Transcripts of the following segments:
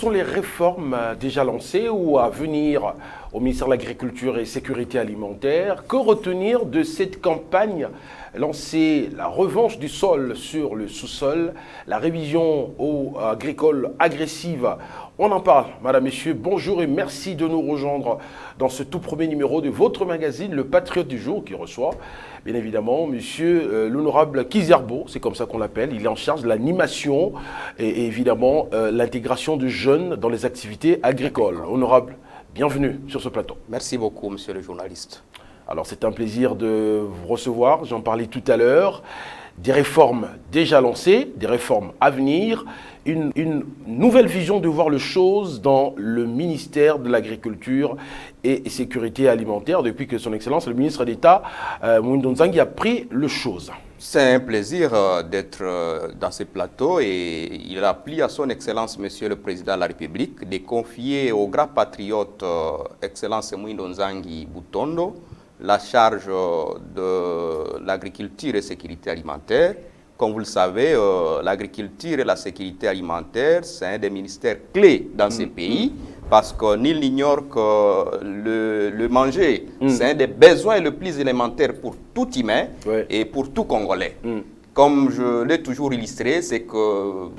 sont les réformes déjà lancées ou à venir au ministère de l'Agriculture et Sécurité alimentaire? Que retenir de cette campagne lancée, la revanche du sol sur le sous-sol, la révision agricole agressive? On en parle, madame, messieurs, bonjour et merci de nous rejoindre dans ce tout premier numéro de votre magazine, Le Patriote du Jour, qui reçoit, bien évidemment, monsieur l'honorable Kizerbo, c'est comme ça qu'on l'appelle. Il est en charge de l'animation et évidemment l'intégration de jeunes dans les activités agricoles. Honorable, bienvenue sur ce plateau. Merci beaucoup, monsieur le journaliste. Alors, c'est un plaisir de vous recevoir, j'en parlais tout à l'heure. Des réformes déjà lancées, des réformes à venir, une nouvelle vision de voir les choses dans le ministère de l'Agriculture et Sécurité alimentaire depuis que son Excellence, le ministre d'État, Mwindo Nzangi, a pris le chose. C'est un plaisir d'être dans ce plateau et il a plu à son Excellence, Monsieur le Président de la République, de confier au grand patriote Excellence Mwindo Nzangi Butondo la charge de l'agriculture et sécurité alimentaire. Comme vous le savez, l'agriculture et la sécurité alimentaire, c'est un des ministères clés dans ces pays, parce que nul n'ignore que le manger, c'est un des besoins les plus élémentaires pour tout humain et pour tout Congolais. Comme je l'ai toujours illustré, c'est que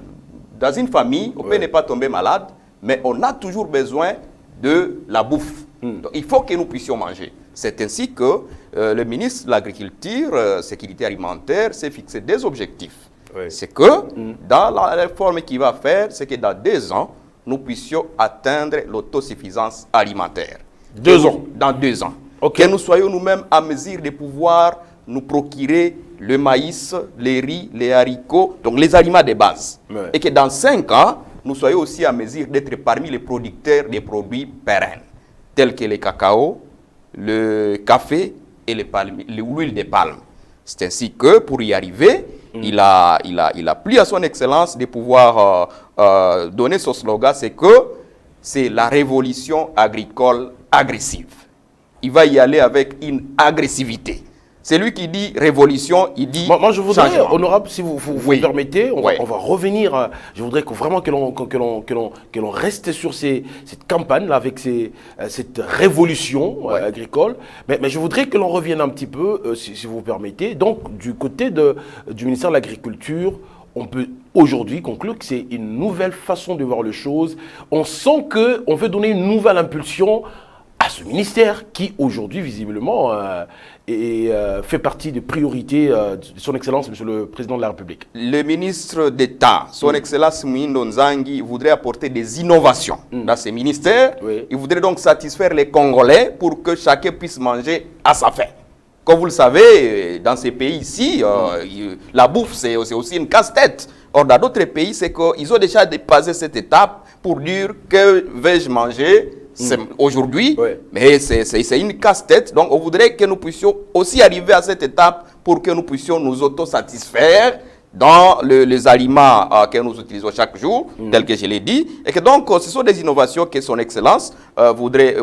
dans une famille, on peut ne pas tomber malade, mais on a toujours besoin de la bouffe. Donc, il faut que nous puissions manger. C'est ainsi que le ministre de l'Agriculture, Sécurité alimentaire, s'est fixé des objectifs. C'est que dans la réforme qu'il va faire, c'est que dans 2 ans, nous puissions atteindre l'autosuffisance alimentaire. 2 ans. Dans 2 ans. Okay. Que nous soyons nous-mêmes à mesure de pouvoir nous procurer le maïs, les riz, les haricots, donc les aliments de base. Et que dans 5 ans, nous soyons aussi à mesure d'être parmi les producteurs des produits pérennes, tels que le cacao, le café et l'huile de palme. C'est ainsi que, pour y arriver, il a plu à son Excellence de pouvoir donner son slogan, c'est que c'est la révolution agricole agressive. Il va y aller avec une agressivité. C'est lui qui dit révolution, il dit moi je voudrais, changement. honorable, si vous permettez, on va revenir. Je voudrais vraiment que l'on reste sur cette campagne, là, avec cette révolution agricole. Mais je voudrais que l'on revienne un petit peu, si vous permettez. Donc, du côté du ministère de l'Agriculture, on peut aujourd'hui conclure que c'est une nouvelle façon de voir les choses. On sent qu'on veut donner une nouvelle impulsion à ce ministère qui, aujourd'hui, visiblement, fait partie des priorités de son Excellence, Monsieur le Président de la République. Le ministre d'État, son Excellence Mwindo Nzangi, voudrait apporter des innovations dans ces ministères. Il voudrait donc satisfaire les Congolais pour que chacun puisse manger à sa faim. Comme vous le savez, dans ces pays ici, la bouffe, c'est aussi une casse-tête. Or, dans d'autres pays, c'est qu'ils ont déjà dépassé cette étape pour dire que vais-je manger aujourd'hui, mais c'est une casse-tête. Donc, on voudrait que nous puissions aussi arriver à cette étape pour que nous puissions nous autosatisfaire dans les aliments que nous utilisons chaque jour, tel que je l'ai dit. Et que donc, ce sont des innovations que son Excellence voudrait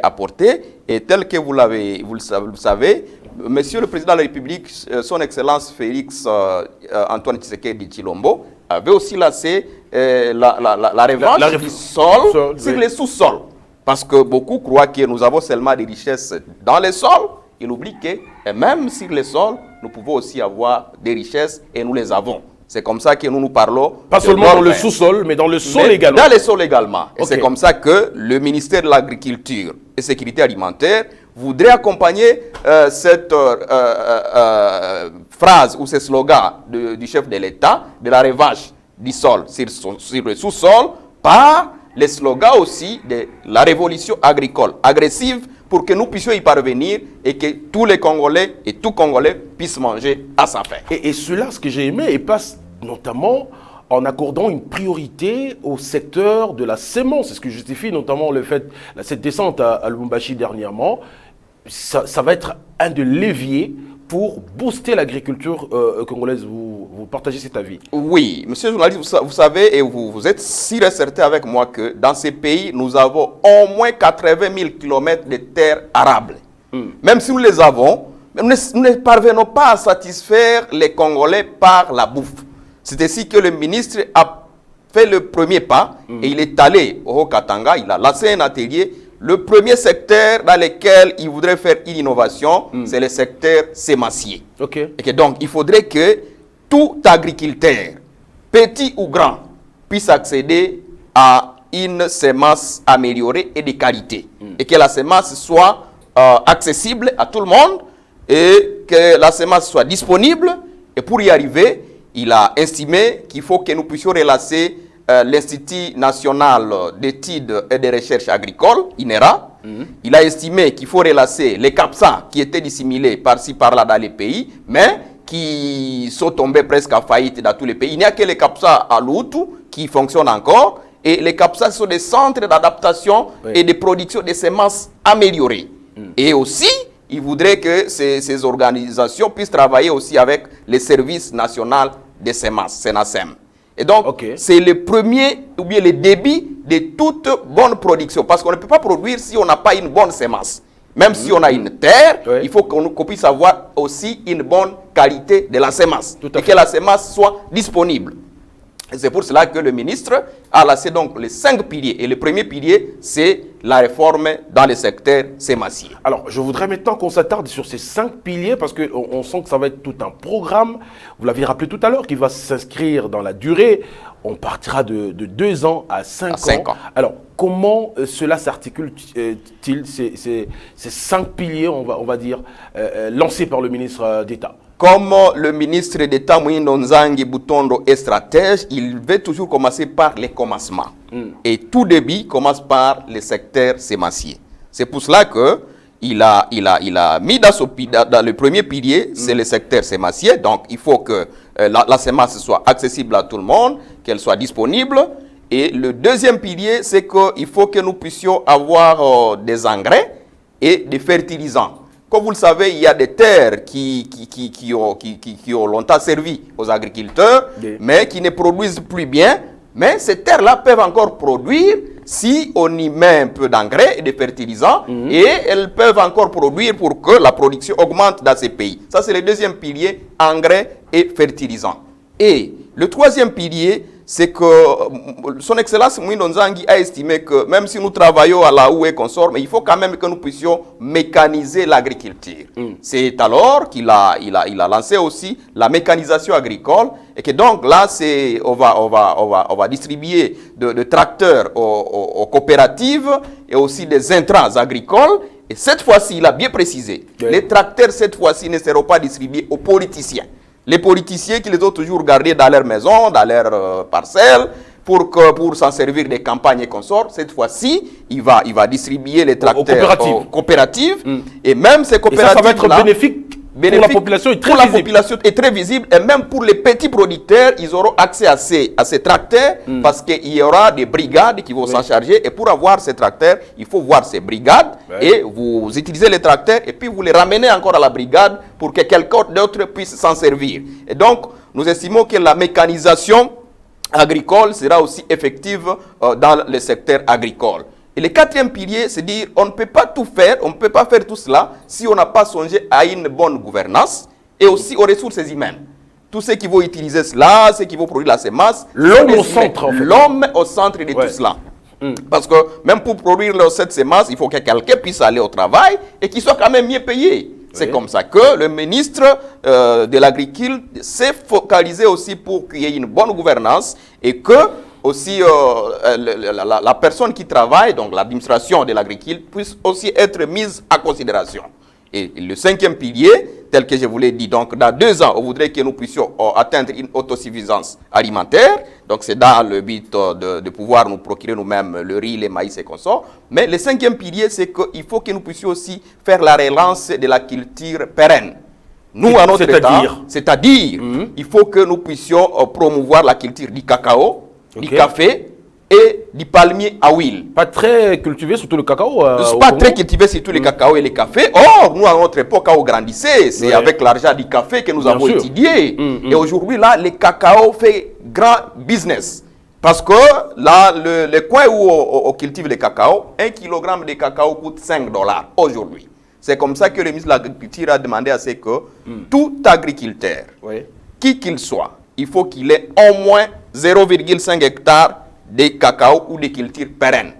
apporter. Et tel que vous le savez, Monsieur le Président de la République, son Excellence Félix Antoine Tshisekedi Tshilombo, avait aussi lancé la revanche du sol sur les sous-sols. Parce que beaucoup croient que nous avons seulement des richesses dans les sols. Ils oublient que même sur les sols, nous pouvons aussi avoir des richesses et nous les avons. C'est comme ça que nous parlons. Pas seulement dans le sous-sol, mais dans le sol également. Dans le sol également. Et c'est comme ça que le ministère de l'Agriculture et Sécurité alimentaire voudrait accompagner cette phrase ou ce slogan du chef de l'État de la revanche du sol sur le sous-sol par les slogans aussi de la révolution agricole agressive pour que nous puissions y parvenir et que tous les Congolais et tout Congolais puissent manger à sa faim. Et cela, ce que j'ai aimé, et passe notamment en accordant une priorité au secteur de la sémence. C'est ce que justifie notamment le fait, cette descente à Lubumbashi dernièrement. Ça va être un des leviers pour booster l'agriculture congolaise. Vous partagez cet avis? Oui, monsieur le journaliste, vous savez, et vous êtes sûr et certain avec moi que dans ces pays, nous avons au moins 80 000 km de terres arables. Même si nous les avons, nous ne parvenons pas à satisfaire les Congolais par la bouffe. C'est ainsi que le ministre a fait le premier pas et il est allé au Katanga, il a lancé un atelier. Le premier secteur dans lequel il voudrait faire une innovation, c'est le secteur sémacier. Et donc, il faudrait que tout agriculteur, petit ou grand, puisse accéder à une semence améliorée et de qualité. Et que la semence soit accessible à tout le monde et que la semence soit disponible. Et pour y arriver, il a estimé qu'il faut que nous puissions relancer l'Institut national d'études et de recherche agricoles, INERA. Il a estimé qu'il faut relancer les CAPSA qui étaient dissimulés par-ci par-là dans les pays, mais qui sont tombés presque à faillite dans tous les pays. Il n'y a que les CAPSA à Loutu qui fonctionnent encore. Et les CAPSA sont des centres d'adaptation et de production de semences améliorées. Et aussi, il voudrait que ces organisations puissent travailler aussi avec les services nationaux des semences, SENASEM. Et donc, c'est le premier, ou bien le début de toute bonne production. Parce qu'on ne peut pas produire si on n'a pas une bonne semence. Même si on a une terre, il faut qu'on puisse avoir aussi une bonne qualité de la semence. Et que la semence soit disponible. Et c'est pour cela que le ministre a lancé donc les 5 piliers. Et le premier pilier, c'est la réforme dans le secteur sémacier. Alors, je voudrais maintenant qu'on s'attarde sur ces 5 piliers parce qu'on sent que ça va être tout un programme. Vous l'avez rappelé tout à l'heure, qui va s'inscrire dans la durée. On partira de 2 ans à 5 ans. Alors, comment cela s'articule-t-il, ces 5 piliers, on va dire, lancés par le ministre d'État? Comme le ministre d'État Moïno Nzangi Butondo est stratège, il veut toujours commencer par les commencements. Et tout début commence par le secteur sémacier. C'est pour cela qu'il a mis dans le premier pilier, c'est le secteur sémacier. Donc, il faut que la semence soit accessible à tout le monde, qu'elle soit disponible. Et le deuxième pilier, c'est qu'il faut que nous puissions avoir des engrais et des fertilisants. Comme vous le savez, il y a des terres qui ont longtemps servi aux agriculteurs, mais qui ne produisent plus bien. Mais ces terres-là peuvent encore produire si on y met un peu d'engrais et de fertilisants, et elles peuvent encore produire pour que la production augmente dans ces pays. Ça, c'est le deuxième pilier, engrais et fertilisants. Et le troisième pilier, c'est que son Excellence Moïno Nzangi a estimé que même si nous travaillons à la houe et consort, mais il faut quand même que nous puissions mécaniser l'agriculture. C'est alors qu'il a lancé aussi la mécanisation agricole et que donc là, on va distribuer de tracteurs aux coopératives et aussi des intrants agricoles. Et cette fois-ci, il a bien précisé, les tracteurs cette fois-ci ne seront pas distribués aux politiciens. Les politiciens qui les ont toujours gardés dans leur maison, dans leur parcelle, pour s'en servir des campagnes et consorts, cette fois-ci, il va distribuer les tracteurs aux coopératives. Et même ces coopératives-là, ça va être bénéfique pour la population est très visible. La population est très visible. Et même pour les petits producteurs, ils auront accès à ces tracteurs parce qu'il y aura des brigades qui vont s'en charger. Et pour avoir ces tracteurs, il faut voir ces brigades et vous utilisez les tracteurs et puis vous les ramenez encore à la brigade pour que quelqu'un d'autre puisse s'en servir. Et donc, nous estimons que la mécanisation agricole sera aussi effective dans le secteur agricole. Et le quatrième pilier, c'est dire on ne peut pas tout faire, on ne peut pas faire tout cela si on n'a pas songé à une bonne gouvernance et aussi aux ressources humaines. Tous ceux qui vont utiliser cela, ceux qui vont produire la semence, l'homme au centre, en fait. L'homme au centre de tout cela. Parce que même pour produire cette semence, il faut que quelqu'un puisse aller au travail et qu'il soit quand même mieux payé. C'est comme ça que le ministre de l'Agriculture s'est focalisé aussi pour qu'il y ait une bonne gouvernance et que aussi la personne qui travaille, donc l'administration de l'agriculture, puisse aussi être mise en considération. Et le cinquième pilier, tel que je vous l'ai dit, donc dans 2 ans, on voudrait que nous puissions atteindre une autosuffisance alimentaire. Donc c'est dans le but de pouvoir nous procurer nous-mêmes le riz, les maïs et consorts. Mais le cinquième pilier, c'est qu'il faut que nous puissions aussi faire la relance de la culture pérenne. Nous, à notre état, c'est-à-dire, il faut que nous puissions promouvoir la culture du cacao, du café et du palmier à huile. Pas très cultivé, surtout le cacao. Pas très cultivé, surtout le cacao et le café. Or, nous, à notre époque, quand on grandissait, c'est avec l'argent du café que nous avons étudié. Et aujourd'hui, là, le cacao fait grand business. Parce que là, le coin où on cultive le cacao, 1 kilogramme de cacao coûte $5 aujourd'hui. C'est comme ça que le ministre de l'Agriculture a demandé à ce que tout agriculteur, qui qu'il soit, il faut qu'il ait au moins 0,5 hectares de cacao ou de culture pérenne,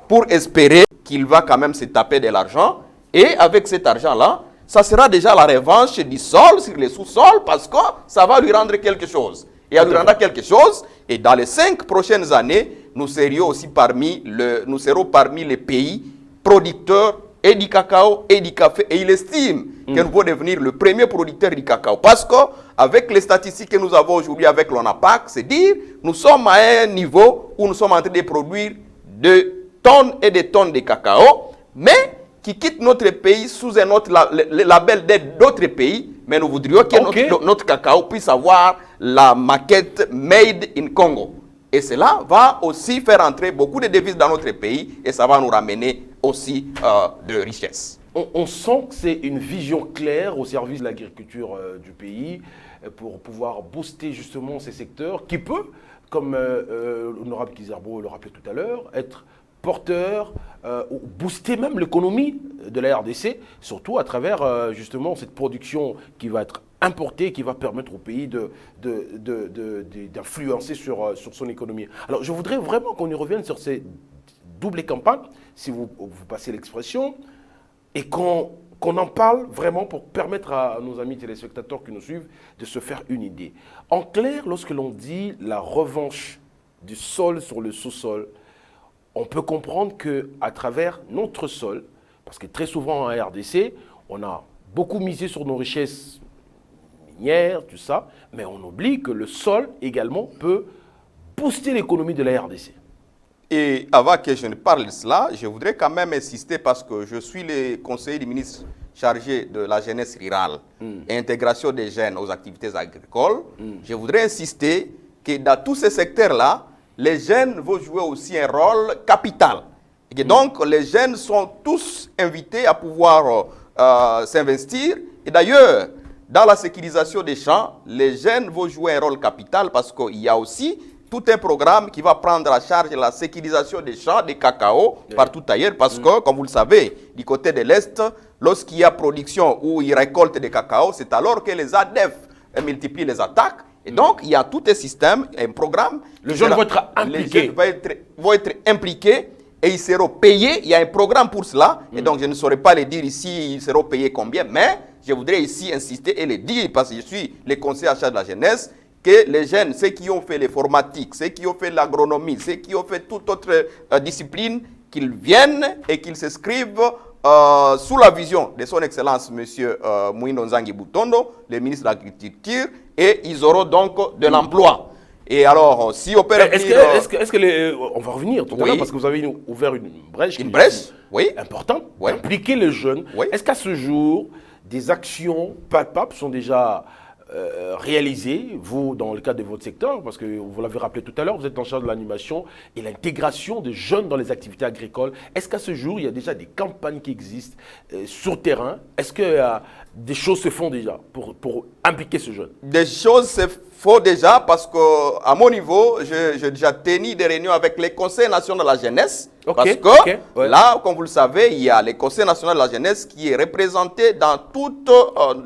pour espérer qu'il va quand même se taper de l'argent. Et avec cet argent-là, ça sera déjà la revanche du sol sur les sous-sols, parce que ça va lui rendre quelque chose. Et elle lui rendra quelque chose. Et dans les 5 prochaines années, nous serons parmi les pays producteurs et du cacao et du café. Et il estime que nous pouvons devenir le premier producteur du cacao. Parce qu'avec les statistiques que nous avons aujourd'hui avec l'ONAPAC, c'est dire nous sommes à un niveau où nous sommes en train de produire de tonnes et des tonnes de cacao, mais qui quittent notre pays sous un autre label d'aide d'autres pays. Mais nous voudrions que notre cacao puisse avoir la maquette Made in Congo. Et cela va aussi faire entrer beaucoup de devises dans notre pays et ça va nous ramener aussi de richesses. On sent que c'est une vision claire au service de l'agriculture du pays pour pouvoir booster justement ces secteurs qui peut, comme l'honorable Kizerbo le rappelait tout à l'heure, être porteur ou booster même l'économie de la RDC, surtout à travers justement cette production qui va être importée, qui va permettre au pays d'influencer sur son économie. Alors je voudrais vraiment qu'on y revienne sur ces doubles campagnes, si vous passez l'expression, et qu'on en parle vraiment pour permettre à nos amis téléspectateurs qui nous suivent de se faire une idée. En clair, lorsque l'on dit la revanche du sol sur le sous-sol, on peut comprendre qu'à travers notre sol, parce que très souvent en RDC, on a beaucoup misé sur nos richesses minières, tout ça, mais on oublie que le sol également peut booster l'économie de la RDC. Et avant que je ne parle de cela, je voudrais quand même insister parce que je suis le conseiller du ministre chargé de la jeunesse rurale et intégration des jeunes aux activités agricoles. Je voudrais insister que dans tous ces secteurs-là, les jeunes vont jouer aussi un rôle capital. Et donc, les jeunes sont tous invités à pouvoir s'investir. Et d'ailleurs, dans la sécurisation des champs, les jeunes vont jouer un rôle capital parce qu'il y a aussi tout un programme qui va prendre en charge la sécurisation des champs de cacao partout ailleurs. Parce que, comme vous le savez, du côté de l'Est, lorsqu'il y a production ou ils récoltent des cacao, c'est alors que les ADF multiplient les attaques. Et donc, il y a tout un système, un programme. Les jeunes vont être impliqués. Les jeunes vont être impliqués et ils seront payés. Il y a un programme pour cela. Et donc, je ne saurais pas le dire ici, ils seront payés combien. Mais je voudrais ici insister et le dire, parce que je suis le conseiller en charge de la jeunesse, que les jeunes, ceux qui ont fait l'informatique, ceux qui ont fait l'agronomie, ceux qui ont fait toute autre discipline, qu'ils viennent et qu'ils s'inscrivent sous la vision de son Excellence, M. Mouindo Nzangi Butondo, le ministre de l'Agriculture, et ils auront donc de l'emploi. Et alors, si on peut... on va revenir tout à l'heure, parce que vous avez ouvert une brèche. Une brèche, oui. Importante, impliquer les jeunes. Oui. Est-ce qu'à ce jour, des actions palpables sont déjà réalisées, vous, dans le cadre de votre secteur, parce que vous l'avez rappelé tout à l'heure, vous êtes en charge de l'animation et l'intégration des jeunes dans les activités agricoles. Est-ce qu'à ce jour, il y a déjà des campagnes qui existent sur le terrain? Est-ce que des choses se font déjà pour impliquer ce jeune? Des choses se font déjà parce qu'à mon niveau, j'ai déjà tenu des réunions avec les conseils nationaux de la jeunesse. Parce que là, comme vous le savez, il y a le Conseil national de la jeunesse qui est représenté dans toutes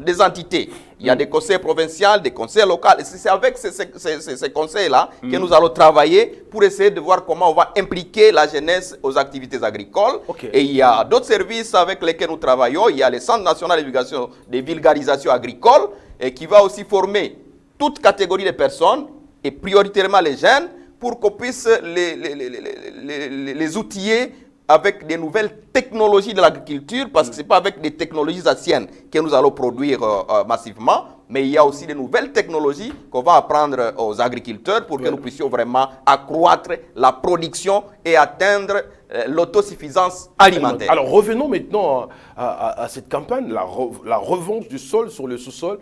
les entités. Il y a des conseils provinciaux, des conseils locaux. Et c'est avec ces conseils-là que nous allons travailler pour essayer de voir comment on va impliquer la jeunesse aux activités agricoles. Et il y a d'autres services avec lesquels nous travaillons. Il y a le Centre national de vulgarisation agricole et qui va aussi former toute catégorie de personnes et prioritairement les jeunes pour qu'on puisse les outiller avec des nouvelles technologies de l'agriculture, parce que ce n'est pas avec des technologies anciennes que nous allons produire massivement, mais il y a aussi des nouvelles technologies qu'on va apprendre aux agriculteurs pour que nous puissions vraiment accroître la production et atteindre l'autosuffisance alimentaire. Alors revenons maintenant à cette campagne, la revanche du sol sur le sous-sol.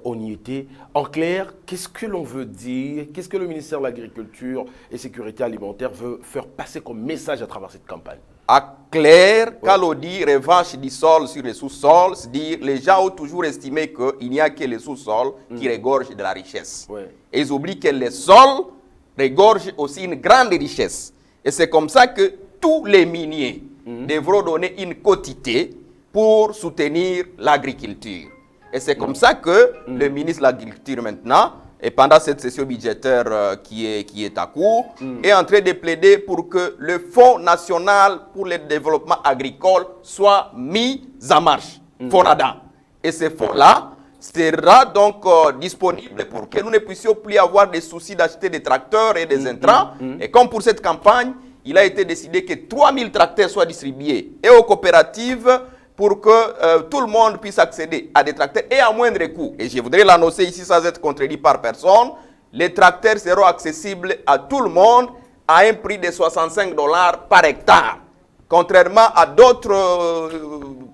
On y était. En clair, qu'est-ce que l'on veut dire? Qu'est-ce que le ministère de l'Agriculture et Sécurité Alimentaire veut faire passer comme message à travers cette campagne? À clair, quand on dit revanche du sol sur le sous-sol, c'est-à-dire les gens ont toujours estimé qu'il n'y a que le sous-sol qui regorge de la richesse. Et ils oublient que le sol regorge aussi une grande richesse. Et c'est comme ça que tous les miniers devront donner une quotité pour soutenir l'agriculture. Et c'est comme ça que le ministre de l'Agriculture maintenant et pendant cette session budgétaire qui est à court, est en train de plaider pour que le Fonds national pour le développement agricole soit mis en marche, FONADA. Et ce fonds-là sera donc disponible pour que nous ne puissions plus avoir des soucis d'acheter des tracteurs et des intrants. Et comme pour cette campagne, il a été décidé que 3000 tracteurs soient distribués et aux coopératives pour que tout le monde puisse accéder à des tracteurs et à moindre coût. Et je voudrais l'annoncer ici sans être contredit par personne, les tracteurs seront accessibles à tout le monde à un prix de $65 par hectare. Contrairement à d'autres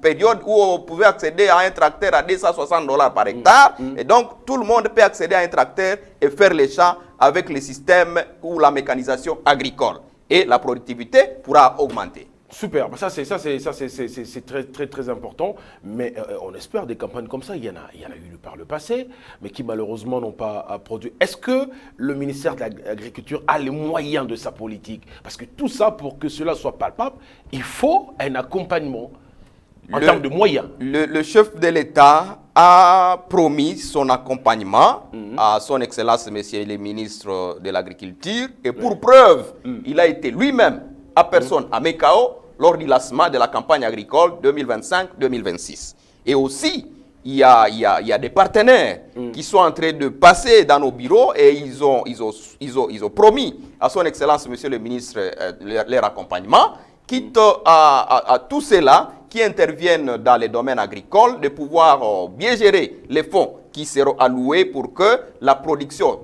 périodes où on pouvait accéder à un tracteur à $260 par hectare. Et donc, tout le monde peut accéder à un tracteur et faire les champs avec le système ou la mécanisation agricole. Et la productivité pourra augmenter. Super, ça c'est très important, mais on espère des campagnes comme ça, il y en a eu par le passé, mais qui malheureusement n'ont pas produit. Est-ce que le ministère de l'Agriculture a les moyens de sa politique? Parce que tout ça, pour que cela soit palpable, il faut un accompagnement en termes de moyens. Le chef de l'État a promis son accompagnement à son Excellence, Monsieur le ministre de l'Agriculture, et pour preuve, il a été lui-même à personne à Mekao lors du lancement de la campagne agricole 2025-2026. Et aussi, il y a des partenaires qui sont en train de passer dans nos bureaux et ils ont promis à son Excellence, Monsieur le ministre, leur accompagnement, quitte à tous ceux-là qui interviennent dans les domaines agricoles de pouvoir bien gérer les fonds qui seront alloués pour que la production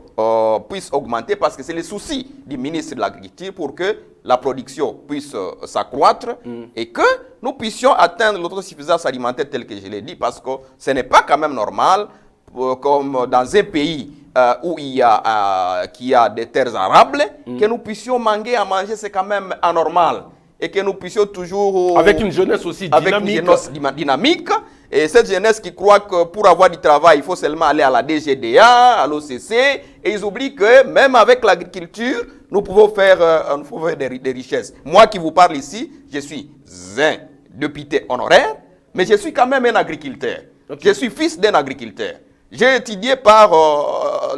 puisse augmenter, parce que c'est le souci du ministre de l'Agriculture pour que la production puisse s'accroître et que nous puissions atteindre l'autosuffisance alimentaire telle que je l'ai dit, parce que ce n'est pas quand même normal, comme dans un pays où il y a des terres arables, que nous puissions manquer à manger, c'est quand même anormal. Et que nous puissions toujours... Avec une jeunesse aussi dynamique. Avec une jeunesse dynamique. Et cette jeunesse qui croit que pour avoir du travail, il faut seulement aller à la DGDA, à l'OCC. Et ils oublient que même avec l'agriculture, nous pouvons faire des richesses. Moi qui vous parle ici, je suis un député honoraire, mais je suis quand même un agriculteur. Okay. Je suis fils d'un agriculteur. J'ai étudié par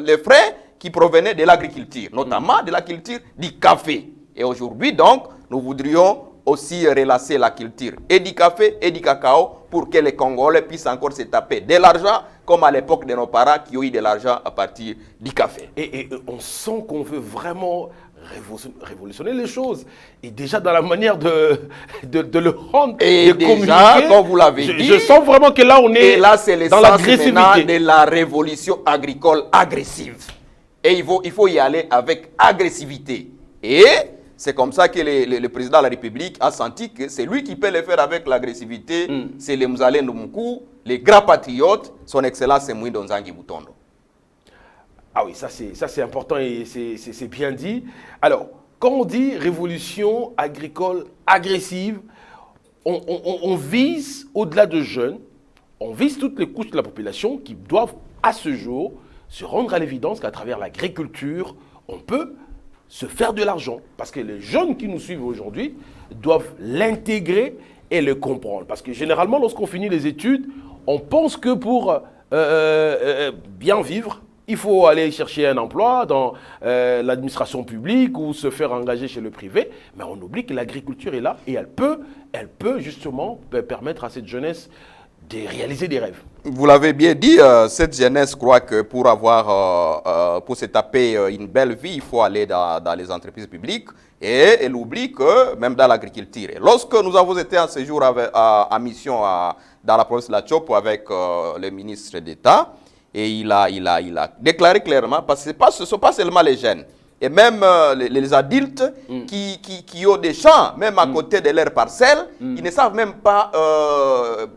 les frères qui provenaient de l'agriculture, notamment de la culture du café. Et aujourd'hui, donc, nous voudrions aussi relancer la culture et du café et du cacao pour que les Congolais puissent encore se taper de l'argent, comme à l'époque de nos parents qui ont eu de l'argent à partir du café. Et on sent qu'on veut vraiment révolutionner les choses. Et déjà dans la manière de le rendre, et de déjà, communiquer, comme vous l'avez dit, je sens vraiment que là, on est là, c'est dans l'agressivité de la révolution agricole agressive. Et il faut y aller avec agressivité. Et c'est comme ça que le président de la République a senti que c'est lui qui peut le faire avec l'agressivité. C'est les Mzalendo Ndumku, les grands patriotes, son Excellence Mwindo Nzangi Butondo. Ah oui, ça c'est important et c'est bien dit. Alors, quand on dit révolution agricole agressive, on vise au-delà de jeunes, on vise toutes les couches de la population qui doivent à ce jour se rendre à l'évidence qu'à travers l'agriculture, on peut se faire de l'argent. Parce que les jeunes qui nous suivent aujourd'hui doivent l'intégrer et le comprendre. Parce que généralement, lorsqu'on finit les études, on pense que pour bien vivre, il faut aller chercher un emploi dans l'administration publique ou se faire engager chez le privé. Mais on oublie que l'agriculture est là et elle peut justement permettre à cette jeunesse de réaliser des rêves. Vous l'avez bien dit, cette jeunesse croit que pour se taper une belle vie, il faut aller dans les entreprises publiques. Et elle oublie que même dans l'agriculture. Lorsque nous avons été en séjour en mission dans la province de la Tchopo avec le ministre d'État, et il a déclaré clairement, parce que ce ne sont pas seulement les jeunes, et même les adultes qui ont des champs, même à côté de leurs parcelles, ils ne savent même pas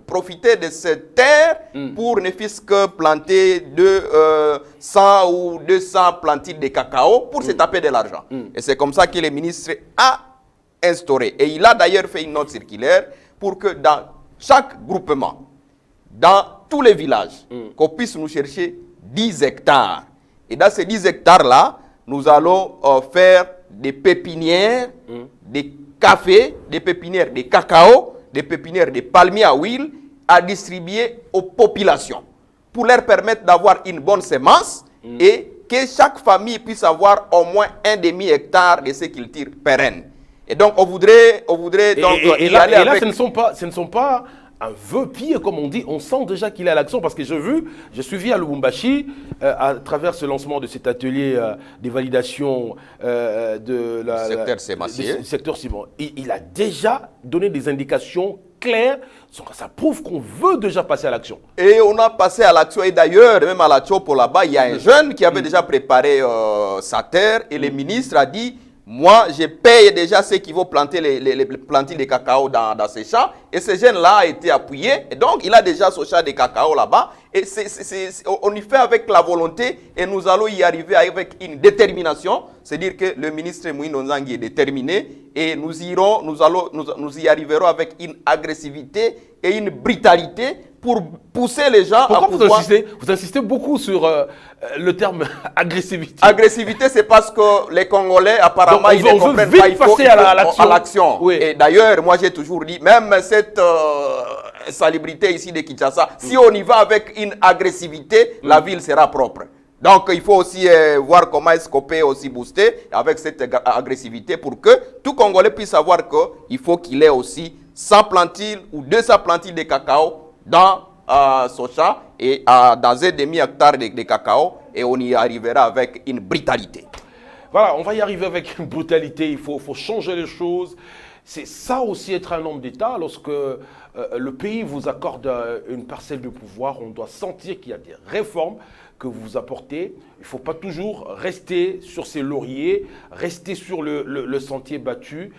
profiter de cette terre pour ne fût-ce que planter 100 ou 200 plantites de cacao pour se taper de l'argent. Et c'est comme ça que le ministre a instauré. Et il a d'ailleurs fait une note circulaire pour que dans chaque groupement, dans tous les villages, qu'on puisse nous chercher 10 hectares. Et dans ces 10 hectares-là, nous allons faire des pépinières, des cafés, des pépinières de cacao, des pépinières de palmiers à huile à distribuer aux populations pour leur permettre d'avoir une bonne semence et que chaque famille puisse avoir au moins un demi-hectare de ces cultures pérennes. Et donc, on voudrait donc et là, ce ne sont pas un vœu pieux, comme on dit. On sent déjà qu'il est à l'action, parce que j'ai suivi à Lubumbashi, à travers ce lancement de cet atelier des validations du secteur ciment. Il a déjà donné des indications claires. Ça prouve qu'on veut déjà passer à l'action. Et on a passé à l'action. Et d'ailleurs, même à la Chopo là-bas, il y a un jeune qui avait déjà préparé sa terre. Et le ministre a dit, moi, je paye déjà ceux qui vont planter les plantiers de cacao dans ces champs. Et ce jeune-là a été appuyé. Et donc, il a déjà son champ de cacao là-bas. Et on y fait avec la volonté. Et nous allons y arriver avec une détermination. C'est-à-dire que le ministre Moïno Nzangi est déterminé. Et nous y arriverons avec une agressivité et une brutalité pour pousser les gens à pouvoir... Vous insistez beaucoup sur le terme agressivité. Agressivité, c'est parce que les Congolais, apparemment, ils ne comprennent pas, il faut passer à l'action. Oui. Et d'ailleurs, moi j'ai toujours dit, même cette salubrité ici de Kinshasa, si on y va avec une agressivité, la ville sera propre. Donc, il faut aussi voir comment est-ce qu'on peut aussi booster avec cette agressivité pour que tout Congolais puisse savoir qu'il faut qu'il ait aussi 100 plantiles ou 200 plantiles de cacao dans son champ et dans un demi-hectare de cacao, et on y arrivera avec une brutalité. Voilà, on va y arriver avec une brutalité, il faut changer les choses. C'est ça aussi être un homme d'État. Lorsque le pays vous accorde une parcelle de pouvoir, on doit sentir qu'il y a des réformes que vous apportez. Il ne faut pas toujours rester sur ses lauriers, rester sur le sentier battu,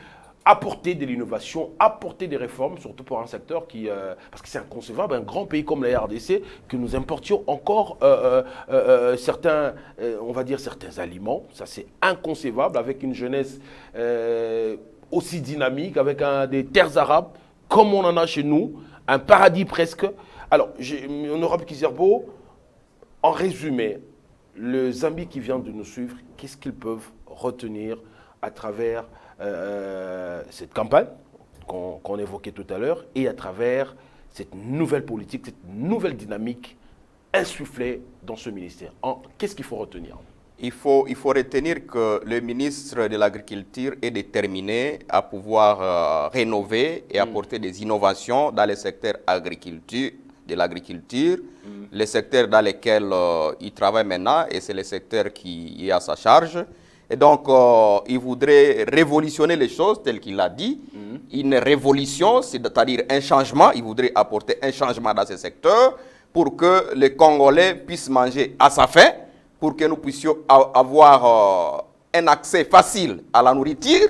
apporter de l'innovation, apporter des réformes, surtout pour un secteur qui... parce que c'est inconcevable, un grand pays comme la RDC, que nous importions encore certains, on va dire certains aliments. Ça, c'est inconcevable avec une jeunesse aussi dynamique, avec des terres arabes, comme on en a chez nous, un paradis presque. Alors, Honorable Kizerbo, en résumé, le Zambie qui vient de nous suivre, qu'est-ce qu'ils peuvent retenir à travers cette campagne qu'on évoquait tout à l'heure et à travers cette nouvelle politique, cette nouvelle dynamique insufflée dans ce ministère? Qu'est-ce qu'il faut retenir? Il faut retenir que le ministre de l'Agriculture est déterminé à pouvoir rénover et apporter des innovations dans le secteur de l'agriculture, les secteurs dans lesquels il travaille maintenant, et c'est le secteur qui est à sa charge. Et donc, il voudrait révolutionner les choses, tel qu'il l'a dit. Une révolution, c'est-à-dire un changement. Il voudrait apporter un changement dans ce secteur pour que les Congolais puissent manger à sa faim, pour que nous puissions avoir un accès facile à la nourriture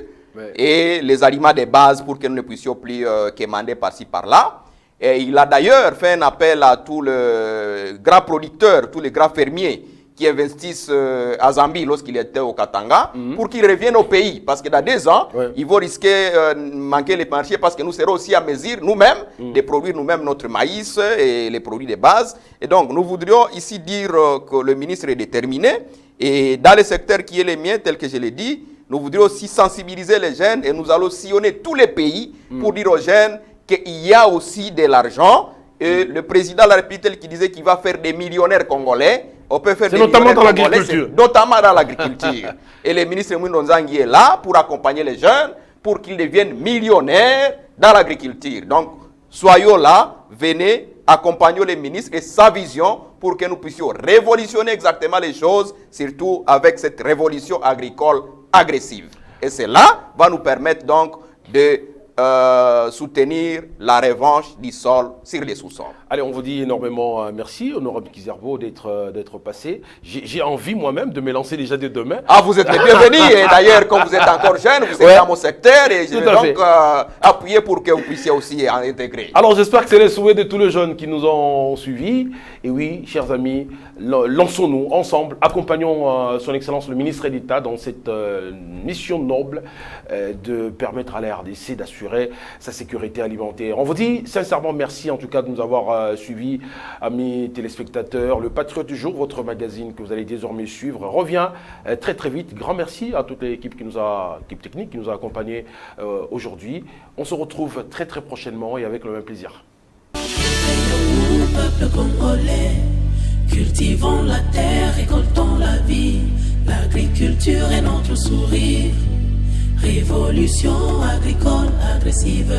et les aliments de base pour que nous ne puissions plus quémander par-ci, par-là. Et il a d'ailleurs fait un appel à tous les grands producteurs, tous les grands fermiers qui investissent à Zambie lorsqu'il était au Katanga, pour qu'ils reviennent au pays. Parce que dans 2 ans, ils vont risquer de manquer les marchés, parce que nous serons aussi à mesure, nous-mêmes, de produire nous-mêmes notre maïs et les produits de base. Et donc, nous voudrions ici dire que le ministre est déterminé. Et dans le secteur qui est le mien, tel que je l'ai dit, nous voudrions aussi sensibiliser les jeunes, et nous allons sillonner tous les pays pour dire aux jeunes qu'il y a aussi de l'argent. Et le président de la République qui disait qu'il va faire des millionnaires congolais, on peut faire des notamment dans l'agriculture. Notamment dans l'agriculture. Et le ministre Moïno Nzangi est là pour accompagner les jeunes, pour qu'ils deviennent millionnaires dans l'agriculture. Donc, soyons là, venez, accompagnons les ministres et sa vision pour que nous puissions révolutionner exactement les choses, surtout avec cette révolution agricole agressive. Et cela va nous permettre donc de soutenir la revanche du sol sur les sous-sols. Allez, on vous dit énormément merci, Honorable Kizerbo, d'être passé. J'ai envie moi-même de me lancer déjà dès demain. Ah, vous êtes les bienvenus. Et d'ailleurs, comme vous êtes encore jeune, vous êtes dans mon secteur, et je vais donc appuyer pour que vous puissiez aussi intégrer. Alors, j'espère que c'est le souhait de tous les jeunes qui nous ont suivis. Et oui, chers amis, lançons-nous ensemble, accompagnons son Excellence le ministre d'État dans cette mission noble de permettre à la RDC d'assurer sa sécurité alimentaire. On vous dit sincèrement merci en tout cas de nous avoir suivis, amis téléspectateurs. Le Patriote du jour, votre magazine que vous allez désormais suivre, revient très très vite. Grand merci à toute l'équipe l'équipe technique qui nous a accompagnés aujourd'hui. On se retrouve très très prochainement et avec le même plaisir. Peuple congolais, Cultivons la terre, récoltons la vie. L'agriculture est notre sourire. Révolution agricole agressive.